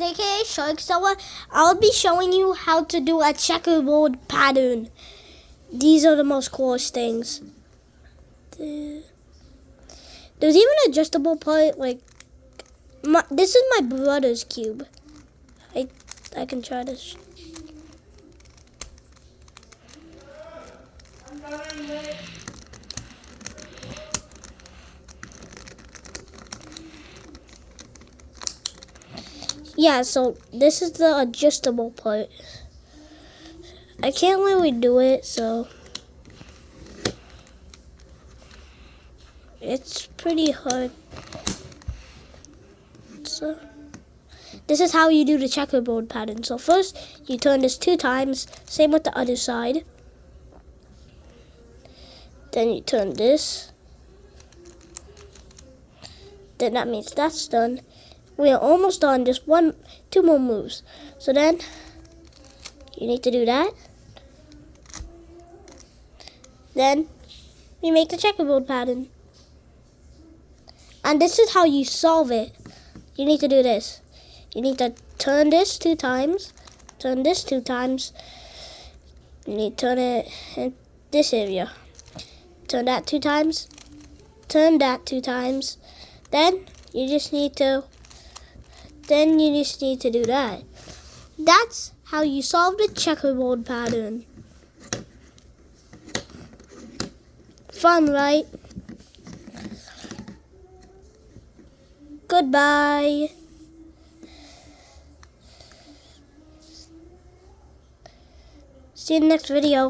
aka Shark Seller. I'll be showing you how to do a checkerboard pattern. These are the most coolest things. There's even an adjustable part, like this is my brother's cube. I can try this. Yeah, so this is the adjustable part. I can't really do it, so it's pretty hard. So this is how you do the checkerboard pattern. So first you turn this 2 times, same with the other side. Then you turn this. Then that means that's done. We are almost done, just 2 more moves. So then you need to do that. Then you make the checkerboard pattern. And this is how you solve it. You need to do this. You need to turn this 2 times, turn this 2 times. You need to turn it in this area. Turn that 2 times, turn that 2 times. Then you just need to do that. That's how you solve the checkerboard pattern. Fun, right? Goodbye. See you in the next video.